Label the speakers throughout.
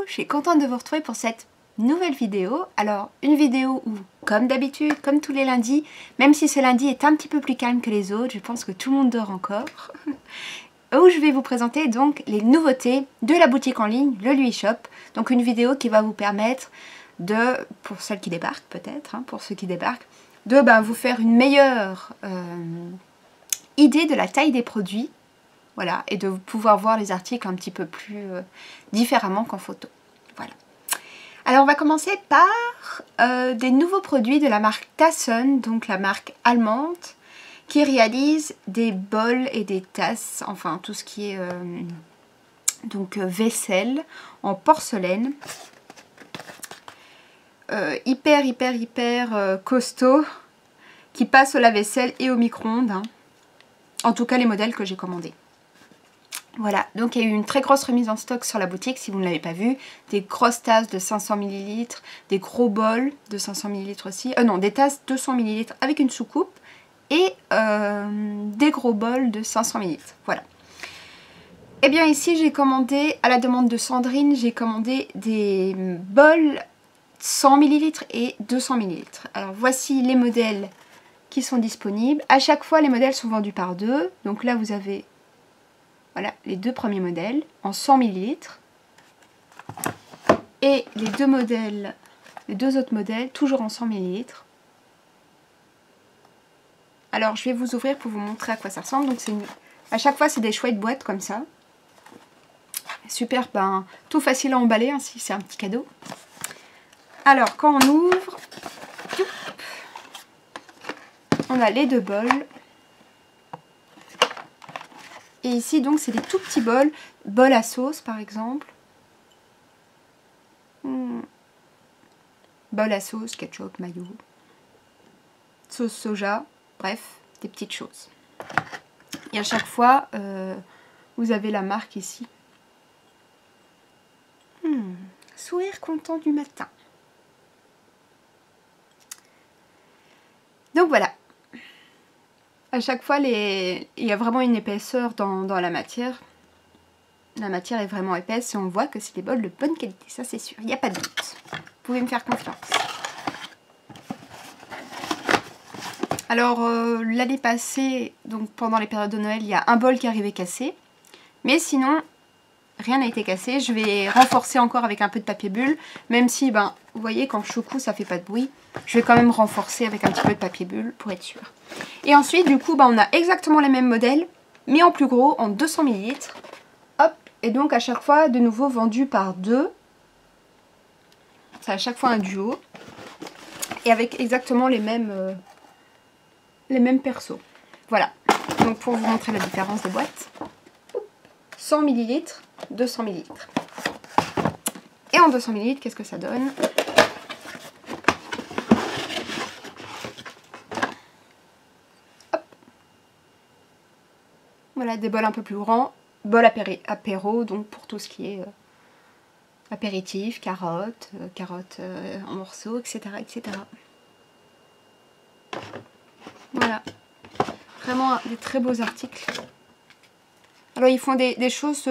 Speaker 1: je suis contente de vous retrouver pour cette nouvelle vidéo. Alors, une vidéo où, comme d'habitude, comme tous les lundis, même si ce lundi est un petit peu plus calme que les autres, je pense que tout le monde dort encore, où je vais vous présenter donc les nouveautés de la boutique en ligne, le Lui Shop. Donc une vidéo qui va vous permettre de, pour celles qui débarquent peut-être, pour ceux qui débarquent, de vous faire une meilleure idée de la taille des produits. Voilà, et de pouvoir voir les articles un petit peu plus différemment qu'en photo. Voilà. Alors on va commencer par des nouveaux produits de la marque Tassen, donc la marque allemande, qui réalise des bols et des tasses, enfin tout ce qui est vaisselle en porcelaine. Hyper costaud, qui passe au lave-vaisselle et au micro-ondes. En tout cas les modèles que j'ai commandés. Voilà, donc il y a eu une très grosse remise en stock sur la boutique, si vous ne l'avez pas vu. Des grosses tasses de 500 ml, des gros bols de 500 ml aussi. Non, des tasses 200 ml avec une soucoupe et des gros bols de 500 ml. Voilà. Et bien ici, j'ai commandé, à la demande de Sandrine, j'ai commandé des bols 100 ml et 200 ml. Alors voici les modèles qui sont disponibles. À chaque fois, les modèles sont vendus par deux. Donc là, vous avez... Voilà, les deux premiers modèles en 100 ml. Et les deux autres modèles, toujours en 100 ml. Alors, je vais vous ouvrir pour vous montrer à quoi ça ressemble. Donc, à chaque fois, c'est des chouettes boîtes comme ça. Super, tout facile à emballer, si c'est un petit cadeau. Alors, quand on ouvre, on a les deux bols. Et ici, donc, c'est des tout petits bols. Bol à sauce, par exemple. Bol à sauce, ketchup, mayo. Sauce soja. Bref, des petites choses. Et à chaque fois, vous avez la marque ici. Sourire content du matin. Donc, voilà. À chaque fois, il y a vraiment une épaisseur dans la matière. La matière est vraiment épaisse et on voit que c'est des bols de bonne qualité, ça c'est sûr, il n'y a pas de doute. Vous pouvez me faire confiance. Alors, l'année passée, donc pendant les périodes de Noël, il y a un bol qui est arrivé cassé. Mais sinon, rien n'a été cassé. Je vais renforcer encore avec un peu de papier bulle. Même si, vous voyez, quand je secoue, ça fait pas de bruit. Je vais quand même renforcer avec un petit peu de papier bulle pour être sûr. Et ensuite, du coup, on a exactement les mêmes modèles, mais en plus gros, en 200 ml. Hop, et donc à chaque fois, de nouveau vendu par deux. C'est à chaque fois un duo. Et avec exactement les mêmes persos. Voilà. Donc pour vous montrer la différence des boîtes. 100 ml, 200 ml. Et en 200 ml, qu'est-ce que ça donne ? Voilà, des bols un peu plus grands, bol apéro, donc pour tout ce qui est apéritif, carottes en morceaux, etc., etc. Voilà, vraiment des très beaux articles. Alors ils font des choses,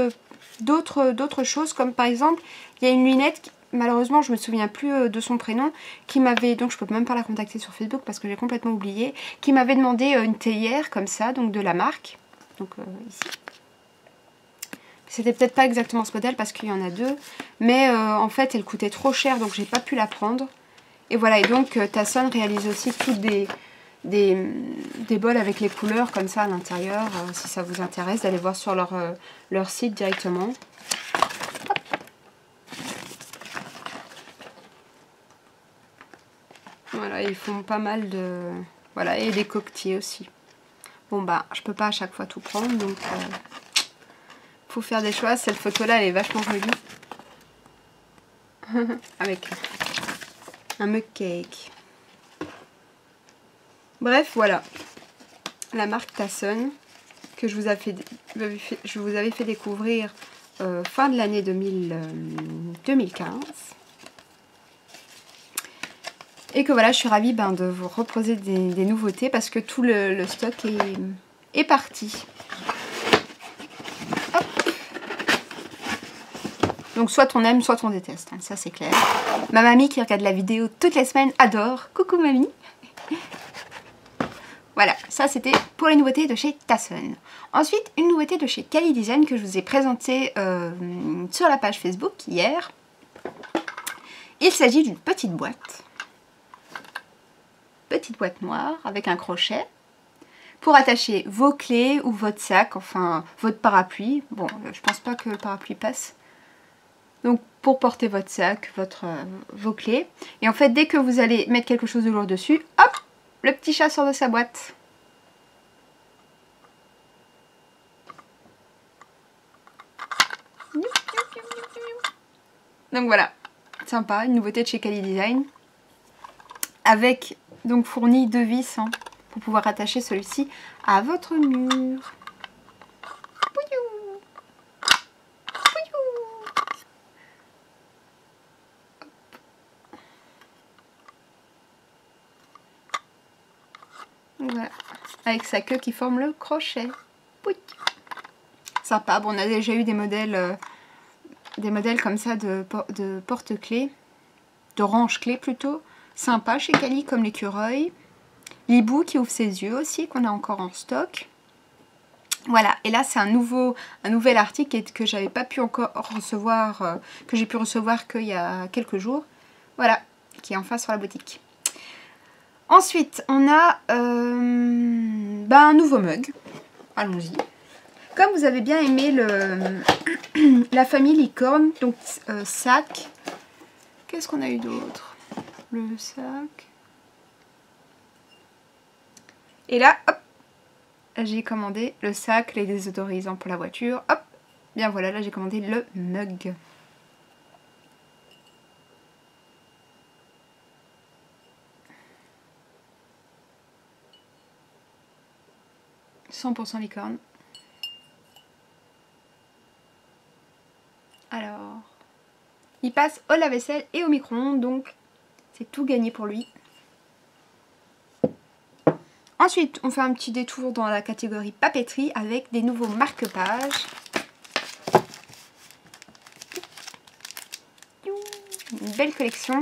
Speaker 1: d'autres choses, comme par exemple, il y a une lunette, malheureusement je me souviens plus de son prénom, qui m'avait, donc je peux même pas la contacter sur Facebook parce que j'ai complètement oublié, qui m'avait demandé une théière comme ça, donc de la marque. Donc ici. C'était peut-être pas exactement ce modèle parce qu'il y en a deux. Mais en fait elle coûtait trop cher donc j'ai pas pu la prendre. Et voilà, et donc Tassen réalise aussi toutes des bols avec les couleurs comme ça à l'intérieur. Si ça vous intéresse d'aller voir sur leur site directement. Hop. Voilà, ils font pas mal de... Voilà, et des coquetiers aussi. Bon je peux pas à chaque fois tout prendre, donc faut faire des choix. Cette photo là elle est vachement jolie. Avec un mug cake. Bref, voilà. La marque Tassen que je vous avais fait découvrir fin de l'année 2015. Et que voilà, je suis ravie de vous reposer des nouveautés parce que tout le stock est parti. Hop. Donc soit on aime, soit on déteste, hein, ça c'est clair. Ma mamie qui regarde la vidéo toutes les semaines adore. Coucou mamie. Voilà, ça c'était pour les nouveautés de chez Tasson. Ensuite, une nouveauté de chez Cali Design que je vous ai présentée sur la page Facebook hier. Il s'agit d'une petite boîte. Petite boîte noire avec un crochet pour attacher vos clés ou votre sac, enfin votre parapluie. Bon, je pense pas que le parapluie passe. Donc pour porter votre sac, vos clés. Et en fait, dès que vous allez mettre quelque chose de lourd dessus, hop, le petit chat sort de sa boîte. Donc voilà, sympa, une nouveauté de chez Cali Design. Avec donc fourni 2 vis hein, pour pouvoir attacher celui-ci à votre mur. Voilà, avec sa queue qui forme le crochet. Sympa, bon, on a déjà eu des modèles comme ça de porte-clés, de range-clés plutôt. Sympa chez Cali comme l'écureuil. L'hibou qui ouvre ses yeux aussi, qu'on a encore en stock. Voilà, et là c'est un nouvel article que j'avais pas pu encore recevoir, que j'ai pu recevoir qu'il y a quelques jours. Voilà, qui est enfin sur la boutique. Ensuite, on a un nouveau mug. Allons-y. Comme vous avez bien aimé la famille licorne, donc sac. Qu'est-ce qu'on a eu d'autre? Le sac. Et là, hop, j'ai commandé le sac, les désodorisants pour la voiture. Hop, bien voilà, là j'ai commandé le mug. « 100% licorne. » Alors, il passe au lave-vaisselle et au micro-ondes, donc c'est tout gagné pour lui. Ensuite, on fait un petit détour dans la catégorie papeterie avec des nouveaux marque-pages. Une belle collection.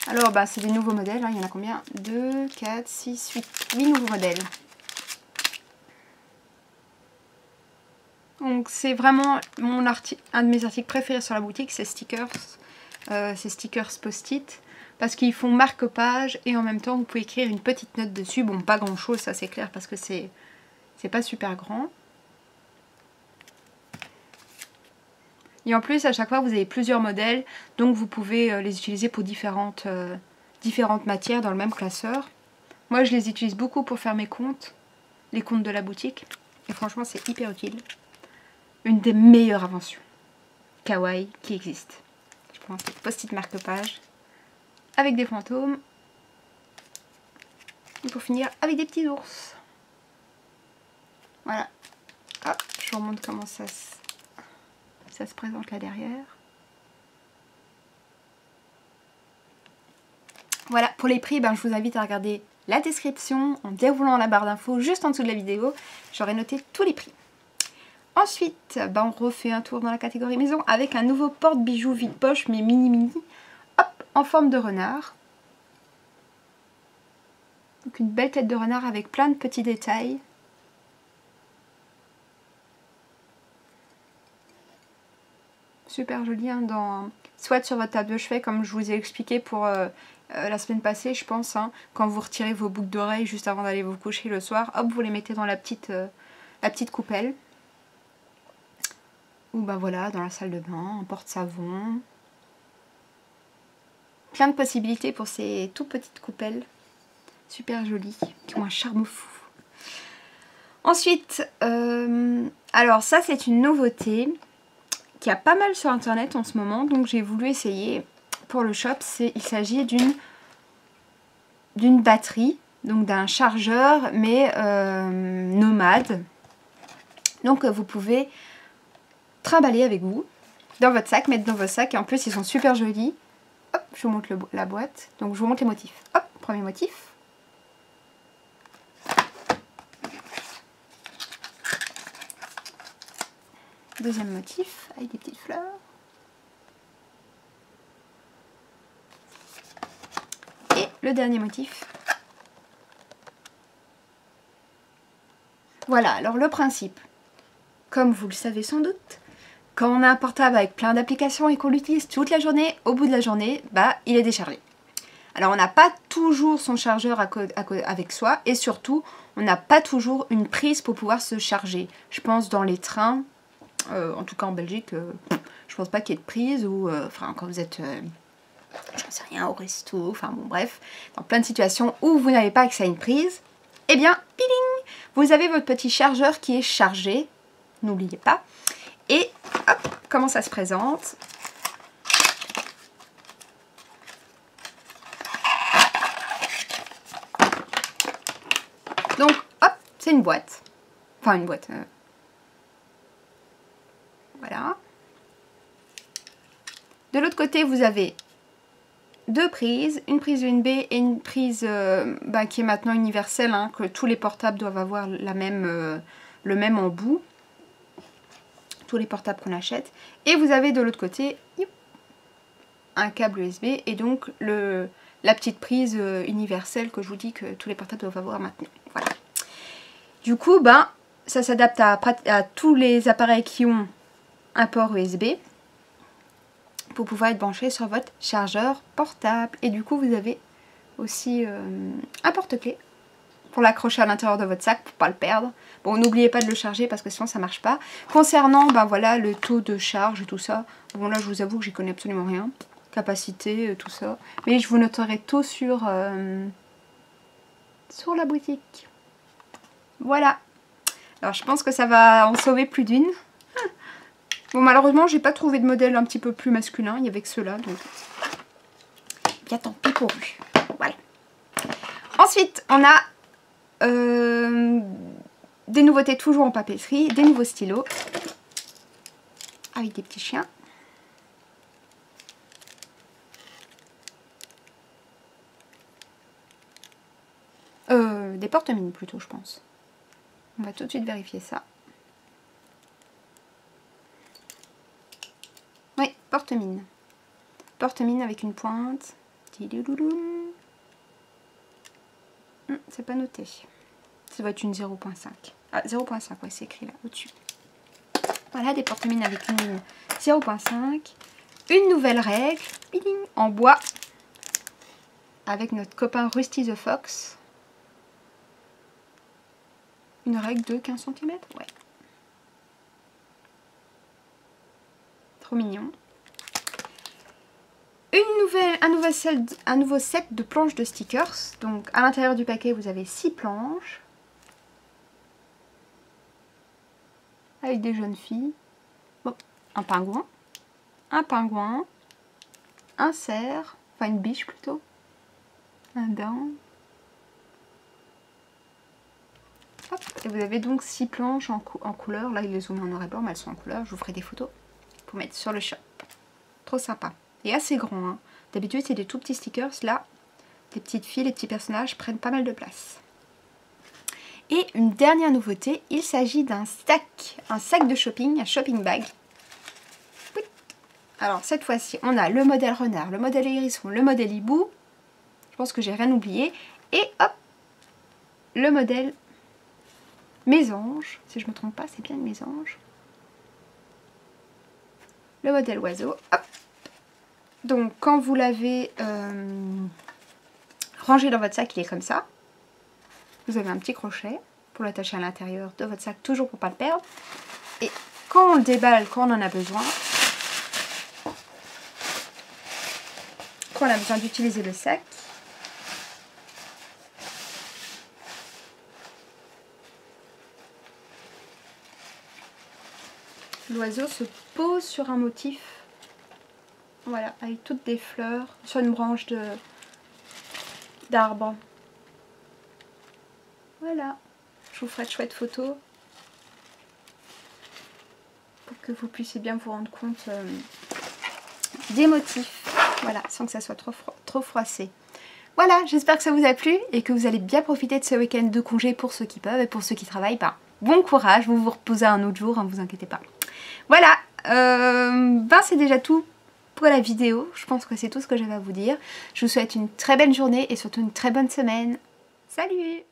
Speaker 1: Alors, c'est des nouveaux modèles. Hein. Il y en a combien? 2, 4, 6, 8 nouveaux modèles. Donc, c'est vraiment un de mes articles préférés sur la boutique, c'est stickers. Ces stickers post-it. Parce qu'ils font marque-page et en même temps vous pouvez écrire une petite note dessus. Bon, pas grand chose, ça c'est clair parce que c'est pas super grand. Et en plus à chaque fois vous avez plusieurs modèles, donc vous pouvez les utiliser pour différentes matières dans le même classeur. Moi je les utilise beaucoup pour faire mes comptes, les comptes de la boutique. Et franchement c'est hyper utile. Une des meilleures inventions kawaii qui existent. Je prends un post-it marque-page. Avec des fantômes. Et pour finir, avec des petits ours. Voilà. Hop, je vous remontre comment ça se présente là derrière. Voilà, pour les prix, je vous invite à regarder la description en déroulant la barre d'infos juste en dessous de la vidéo. J'aurai noté tous les prix. Ensuite, on refait un tour dans la catégorie maison avec un nouveau porte-bijoux vide-poche, mais mini. Hop, en forme de renard. Donc une belle tête de renard avec plein de petits détails. Super joli, hein, soit sur votre table de chevet, comme je vous ai expliqué pour la semaine passée, je pense. Hein, quand vous retirez vos boucles d'oreilles juste avant d'aller vous coucher le soir, hop, vous les mettez dans la petite coupelle. Ou voilà, dans la salle de bain, un porte-savon. Plein de possibilités pour ces tout petites coupelles. Super jolies, qui ont un charme fou. Ensuite, alors ça c'est une nouveauté qui a pas mal sur internet en ce moment, donc j'ai voulu essayer pour le shop. Il s'agit d'une batterie, donc d'un chargeur, mais nomade. Donc vous pouvez trimballer avec vous dans votre sac, mettre dans votre sac, et en plus ils sont super jolis. Hop, je vous montre la boîte, donc je vous montre les motifs. Hop, premier motif. Deuxième motif avec des petites fleurs. le dernier motif. Voilà, alors le principe, comme vous le savez sans doute, quand on a un portable avec plein d'applications et qu'on l'utilise toute la journée, au bout de la journée, bah il est déchargé. Alors on n'a pas toujours son chargeur avec soi et surtout on n'a pas toujours une prise pour pouvoir se charger. Je pense dans les trains, en tout cas en Belgique, je pense pas qu'il y ait de prise ou enfin quand vous êtes, j'en sais rien, au resto, enfin bon bref, dans plein de situations où vous n'avez pas accès à une prise, eh bien, piling, vous avez votre petit chargeur qui est chargé, n'oubliez pas. Et hop, comment ça se présente? Donc, hop, c'est une boîte. Enfin, une boîte. Voilà. De l'autre côté, vous avez deux prises. Une prise USB et une prise qui est maintenant universelle, hein, que tous les portables doivent avoir la même, le même embout. Tous les portables qu'on achète. Et vous avez de l'autre côté un câble USB et donc la petite prise universelle que je vous dis que tous les portables doivent avoir maintenant. Voilà. Du coup, ben, ça s'adapte à tous les appareils qui ont un port USB pour pouvoir être branché sur votre chargeur portable. Et du coup, vous avez aussi un porte-clés pour l'accrocher à l'intérieur de votre sac pour pas le perdre. Bon, n'oubliez pas de le charger parce que sinon ça marche pas. Concernant ben voilà, le taux de charge et tout ça, bon là je vous avoue que j'y connais absolument rien. Capacité, tout ça. Mais je vous noterai tout sur la boutique. Voilà. Alors je pense que ça va en sauver plus d'une. Bon malheureusement j'ai pas trouvé de modèle un petit peu plus masculin, il y avait que ceux-là, donc bien tant pis pour eux. Voilà. Ensuite on a des nouveautés toujours en papeterie, des nouveaux stylos avec des petits chiens. Des porte-mines plutôt je pense. On va tout de suite vérifier ça. Oui, porte-mine. Porte-mine avec une pointe. C'est pas noté. Ça doit être une 0.5. Ah, 0.5, ouais, c'est écrit là, au-dessus. Voilà, des porte-mines avec une ligne 0.5. Une nouvelle règle, en bois, avec notre copain Rusty the Fox. Une règle de 15 cm, ouais. Trop mignon. Un nouveau set de planches de stickers. Donc à l'intérieur du paquet vous avez 6 planches. Avec des jeunes filles. Bon, un pingouin. Un cerf. Enfin une biche plutôt. Un daim. Hop. Et vous avez donc 6 planches en couleur. Là ils les ont mis en noir et blanc mais elles sont en couleur. Je vous ferai des photos pour mettre sur le shop. Trop sympa. Et assez grand, hein. D'habitude c'est des tout petits stickers, là les petites filles, les petits personnages prennent pas mal de place. Et une dernière nouveauté, il s'agit d'un sac de shopping, un shopping bag. Alors cette fois-ci on a le modèle renard, le modèle hérisson, le modèle hibou, je pense que j'ai rien oublié, et hop, le modèle mésange, si je me trompe pas c'est bien le mésange. Le modèle oiseau, hop. Donc quand vous l'avez rangé dans votre sac, il est comme ça. Vous avez un petit crochet pour l'attacher à l'intérieur de votre sac, toujours pour ne pas le perdre. Et quand on le déballe, quand on en a besoin, quand on a besoin d'utiliser le sac, l'oiseau se pose sur un motif. Voilà, avec toutes des fleurs sur une branche d'arbre. Voilà, je vous ferai de chouettes photos pour que vous puissiez bien vous rendre compte des motifs. Voilà, sans que ça soit trop froissé. Voilà, j'espère que ça vous a plu et que vous allez bien profiter de ce week-end de congé pour ceux qui peuvent et pour ceux qui travaillent. Ben, bon courage, vous vous reposez un autre jour, ne vous inquiétez pas. Voilà, ben c'est déjà tout pour la vidéo. Je pense que c'est tout ce que j'avais à vous dire. Je vous souhaite une très belle journée et surtout une très bonne semaine. Salut!